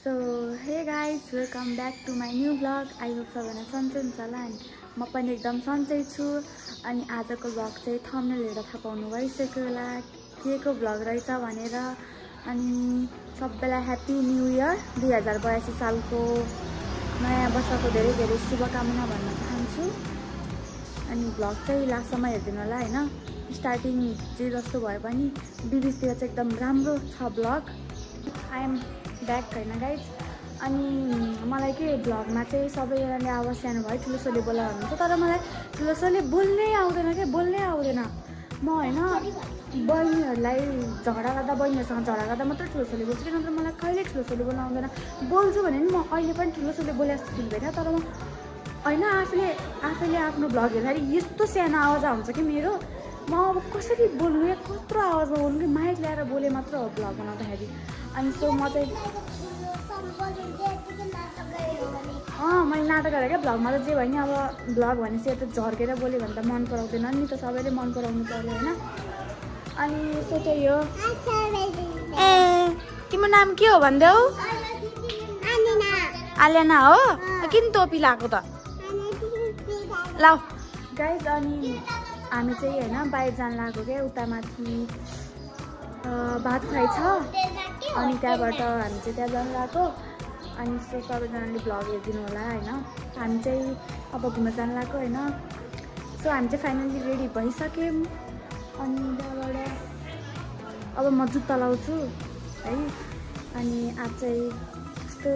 So hey guys, welcome back to my new vlog. I hope सबैजना सन्चै हुन्छ होला अनि म पनि एकदम सन्चै छु अनि आजको भ्लग चाहिँ थम्बनेल हेरेर थाहा पाउनु भइसक्यो होला केको भ्लग रहेछ भनेर अनि सबैलाई ह्यापी न्यू इयर 2082 सालको नयाँ वर्षको धेरै धेरै शुभकामना भन्न चाहन्छु अनि भ्लग चाहिँ लास्टसम्म हेर्दिनु होला हैन स्टार्टिङ जे जस्तो भए पनि बिबिचतिर चाहिँ एकदम राम्रो छ भ्लग आई एम ब्याक हैन गाइज अनि मलाई के भ्लगमा चाहिँ सबैजनाले आवाज सानो भयो ठुलोसोले बोला भन्नुहुन्छ तर मलाई ठुलोसोले बोल्नै आउँदैन के बोल्नै आउँदैन म हैन बहिनीहरूलाई झगडा गर्दा बहिनीहरूसँग झगडा गर्दा मात्र ठुलोसोले बोल्छु कि नत्र मलाई कहिले ठुलोसोले बोल्न आउँदैन बोल्छु भने नि म अहिले पनि ठुलोसोले बोले जस्तो फिल भइरहेको तर म हैन आफैले आफ्नो भ्लग हेर्दाखेरि यस्तो सानो आवाज आउँछ कि मेरो म अब कसरी बोल्नु कत्रो आवाजमा बोल्नु कि माइक ल्याएर बोले मात्र हो भ्लग बनाउँदाखेरि अनि सो म चाहिँ मैले नाटक गरेँ क्या भ्लगमा त जे भयो नि अब भ्लग भनेपछि यता झर्केर बोल्यो भने त मन पराउँदैन नि त सबैले मन पराउनु पर्यो होइन अनि सो त्यही हो ए तिम्रो नाम के हो भन्देऊ आलियाना हो किन टोपी लगाएको त ल गाइज अनि हामी चाहिँ होइन बाहिर जान लाग्यो क्या उता माथि भात खुवाइ छ अनि त्यहाँबाट हामी चाहिँ त्यहाँ जान लाग्यो अनि सो सबैजनाले भ्लग हेरिदिनु होला होइन हामी चाहिँ अब घुम्न जान लाग्यो होइन सो हामी चाहिँ फाइनली रेडी भइसक्यौँ अनि त्यहाँबाट अब म जुत्ता लाउँछु है अनि आज चाहिँ यस्तो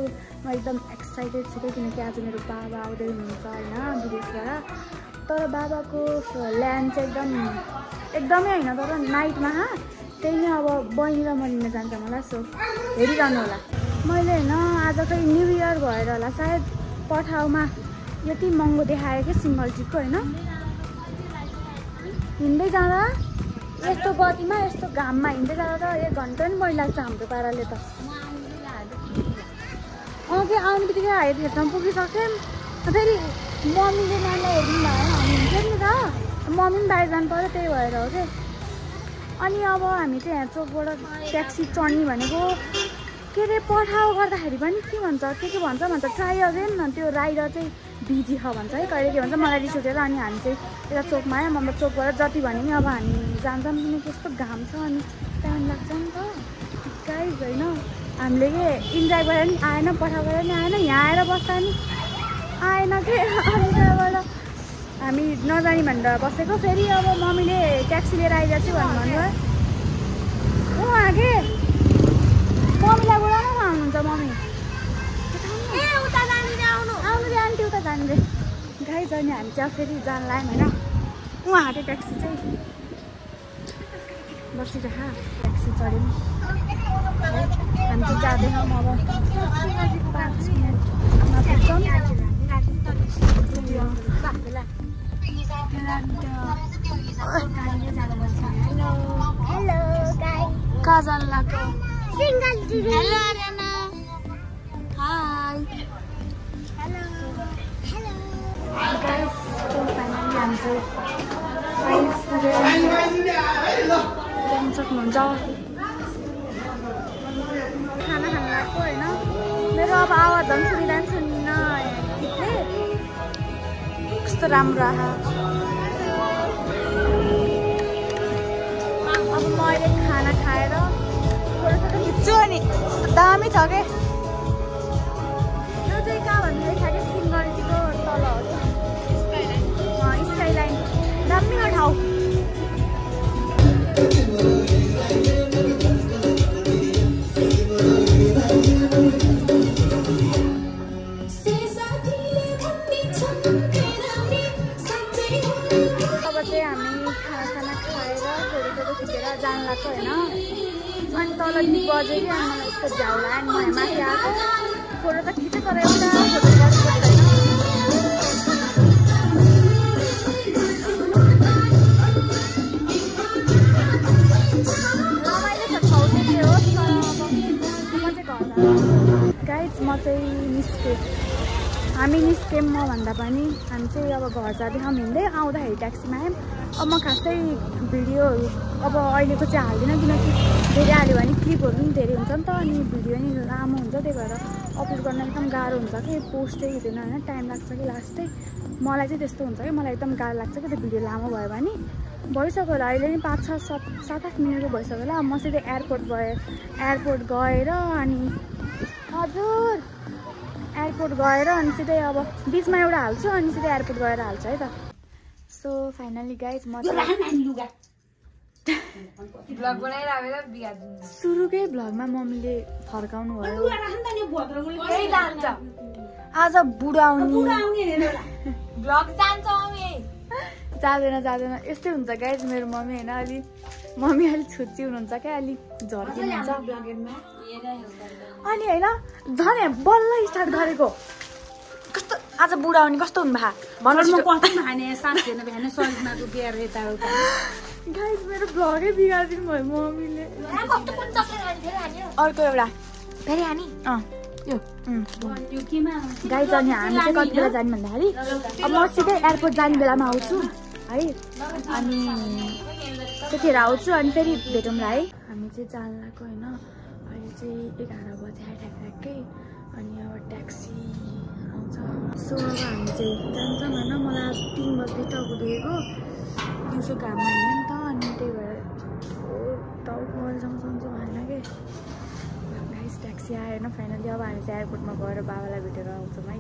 म एकदम एक्साइटेड छु किनकि आज मेरो बाबा आउँदै हुनुहुन्छ होइन विदेशबाट तर बाबाको ल्यान्ड चाहिँ एकदमै होइन तर नाइटमा त्यही नै अब बहिनी र म लिन जान्छ मलाई सो हेरिरहनु होला मैले होइन आज खै न्यु इयर भएर होला सायद पठाउमा यति महँगो देखायो कि सिङ्गल टिकको होइन हिँड्दै जाँदा यस्तो गतिमा यस्तो घाममा हिँड्दै जाँदा त 1 घन्टा नि मैला लाग्छ हाम्रो पाराले त कि आउने बित्तिकै हेर्छौँ पुगिसक्यौँ फेरि मम्मीले नानीलाई हेर्नु भयो हामी हुन्छौँ नि त मम्मी पनि बाहिर जानु पऱ्यो त्यही भएर हो कि अनि अब हामी चाहिँ यहाँ चोकबाट ट्याक्सी चढ्ने भनेको के अरे पठाउ गर्दाखेरि पनि के भन्छ भन्छ ट्राई अगेन त्यो राइडर चाहिँ बिजी छ भन्छ है कहिले के भन्छ मलाई रिस उठेर अनि हामी चाहिँ यता चोकमा आयौँ मतलब चोकबाट जति भने नि अब हामी जान्छौँ किनकि यस्तो घाम छ अनि टाइम लाग्छ नि त गाइज होइन हामीले के इन्जोय गरेर नि आएन पठाउ गरेर नि आएन यहाँ आएर बस्दा नि आएन कि अनि त्यहाँबाट हामी नजाने भनेर बसेको फेरि अब मम्मीले ट्याक्सी लिएर आइरहेको छु भन्नुभयो उहाँ के मम्मीलाई बोलाउनु आउनुहुन्छ मम्मी आउनु दे आन्टी उता जानु दे गाई छ नि हामी चाहिँ फेरि जान लाग्यौँ होइन उहाँ हाटे ट्याक्सी चाहिँ बसिरह ट्याक्सी चढ्यौँ हामी चाहिँ जाँदैनौँ अब 5 मिनटमा पुग्छौँ कहाँ जानु लाग्यो hello Aryana hi hello guys finally हामी चाहिँ सक्नुहुन्छ खाना खान लाग्यो होइन मेरो अब आवाज झन् सुनिँदैन सुनिन्न गीतले कस्तो राम्रो आहा अब म अहिले खाना खाएर खिच्छु अनि दामी छ के यो चाहिँ कहाँ भन्नु थाहा कि सिङ्गलिटीको तल हो स्काइलाइन दामी हो ठाउँ अब चाहिँ हामी खाना खाएर फोटो खिचेर जान लाग्छ होइन अनि तल बजेँ कि अनि मलाई यस्तो झ्याउ लाग्यो अनि म माथि आएको फोटो त खिचेँ तर एउटा फोटो गर्नुपर्दैन रमाइलो छ ठाउँ चाहिँ के होस् तर अब म चाहिँ घर गाइज म चाहिँ निस्केँ हामी निस्क्यौँ म भन्दा पनि हामी चाहिँ अब घर जाँदैछौँ हिँड्दै आउँदाखेरि ट्याक्सीमा आयौँ अब म खासै भिडियोहरू अब अहिलेको चाहिँ हाल्दिनँ किनकि धेरै हाल्यो भने क्लिपहरू पनि धेरै हुन्छ नि त अनि भिडियो नि लामो हुन्छ त्यही भएर अपलोड गर्न एकदम गाह्रो हुन्छ कि पोस्टै हुँदैन होइन टाइम लाग्छ कि लास्टै मलाई चाहिँ त्यस्तो हुन्छ कि मलाई एकदम गाह्रो लाग्छ कि त्यो भिडियो लामो भयो भने भइसक्यो होला अहिले नि 5-7-8 मिनटको भइसक्यो होला म सिधै एयरपोर्ट गएर अनि हजुर एयरपोर्ट गएर अनि सिधै अब बिचमा एउटा हाल्छु अनि सिधै एयरपोर्ट गएर हाल्छु है त सो फाइनली गाइज म सुरुकै भ्लगमा मम्मीले फर्काउनु भयो आज बुढाउने जाँदैन यस्तै हुन्छ गाइज मेरो मम्मी होइन अलि मम्मी अलिक छुच्ची हुनुहुन्छ क्या अलिक झर्किनुहुन्छ अनि होइन झन् बल्ल स्टार्ट गरेको कस्तो आज बुढाउने कस्तो हुनु गाइज मेरो भ्लगै बिगारिदिनु भयो मम्मीले अर्को एउटा फेरि हानी यो गाइज अनि हामी चाहिँ कति बेला जाने भन्दाखेरि अब म सिधै एयरपोर्ट जाने बेलामा आउँछु है अनि त्यतिखेर आउँछु अनि फेरि भेटौँला है हामी चाहिँ जान लागेको होइन अहिले चाहिँ 11 बजे ठ्याक्कै अनि अब ट्याक्सी आउँछ सो अब हामी चाहिँ जान्छौँ होइन मलाई आज 3 बजी टाउको दुखेको दिउँसो घाम हाल्यो नि त अनि त्यही भएर टाउको अहिलेसम्म सन्चो भएन कि गाइस ट्याक्सी आयो होइन फाइनली अब हामी चाहिँ एयरपोर्टमा गएर बाबालाई भेटेर आउँछौँ है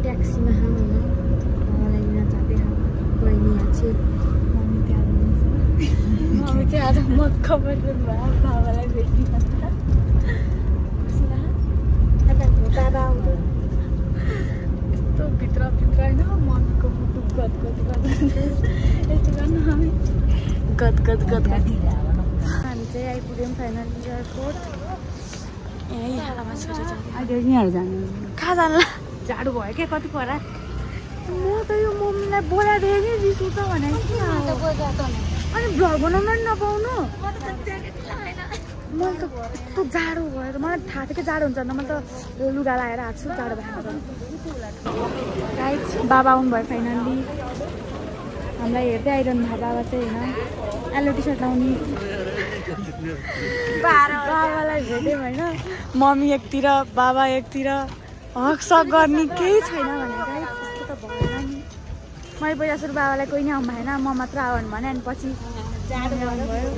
ट्याक्सीमा खाऊँ होइन बाबालाई लिन जाँदै खाऊँ बहिनी यहाँ चाहिँ मम्मी त्यहाँ हुनुहुन्छ मम्मी चाहिँ आज मक्क भयो बाबालाई भेट्ने बाबा आउँदो यस्तो भित्र होइन मम्मीको मुटु गदगद यस्तो गर्नु हामी गदगद हामी चाहिँ आइपुग्यौँ फाइनली एयरपोर्ट यहीँहरू जानु कहाँ जानु झाडु भयो क्या कति परा म त यो मम्मीलाई बोलाइदिएँ नि रिस उठ्छ भने अनि भ्लग बनाउन नि नपाउनु मैले त यस्तो जाडो भयो मलाई थाहा थियो कि जाडो हुन्छ मैले त लुगा लगाएर आएको छु जाडो भएको गाइज बाबा आउनुभयो फाइनल्ली हामीलाई हेर्दै आइरहनु भयो बाबा चाहिँ होइन एलो टी सर्ट लाउने बाबालाई भेट्यौँ होइन मम्मी एकतिर बाबा एकतिर हकसक गर्ने केही छैन भने गाइज त्यस्तो त भएन नि मैले पहिला सुरु बाबालाई कोही नै आउनु भएन म मात्र आउनु भने अनि पछि जाडो आउनुभयो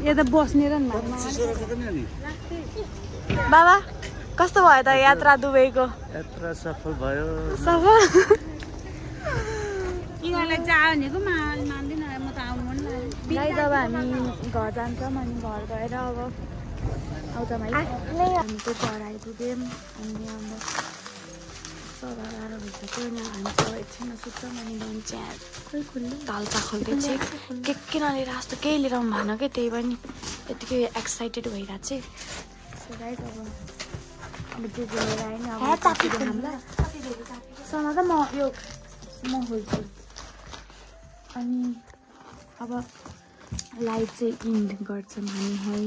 यो त बस्ने र बाबा कस्तो भयो त यात्रा दुबईको यात्रा सफल भयो सफल गाइज अब हामी घर जान्छौँ अनि घर गएर अब आउँछौँ है हामी चाहिँ घर आइपुग्यौँ अनि अब सभा गाह्रो भइसक्यो अनि हामी चाहिँ एकछिनमा सुत्छौँ अनि बिहान चाहिँ खोइ खुल्यो ढल्का खोल्दै चाहिँ के नलिएर जस्तो केही लिएर आउनु भएन कि त्यही पनि यतिकै एक्साइटेड भइरहेको चाहिँ सो गाइज अब जे लिएर आएँ नि अब हामीलाई सँग त म खोल्छु अनि अब लाइभ चाहिँ इन्ड गर्छौँ हामी है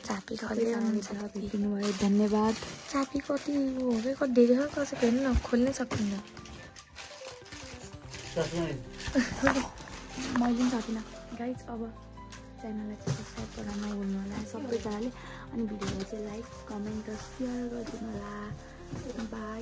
चापी भेटिदिनु भयो धन्यवाद चापी कति हो कि कति धेरै छ कसै हेर्नु न खोल्नै सक्दिनँ मैले पनि सकिनँ गाइज अब च्यानललाई चाहिँ सब्सक्राइब गर्न नभुल्नु होला सबैजनाले अनि भिडियोलाई चाहिँ लाइक कमेन्ट र सेयर गरिदिनु होला बाई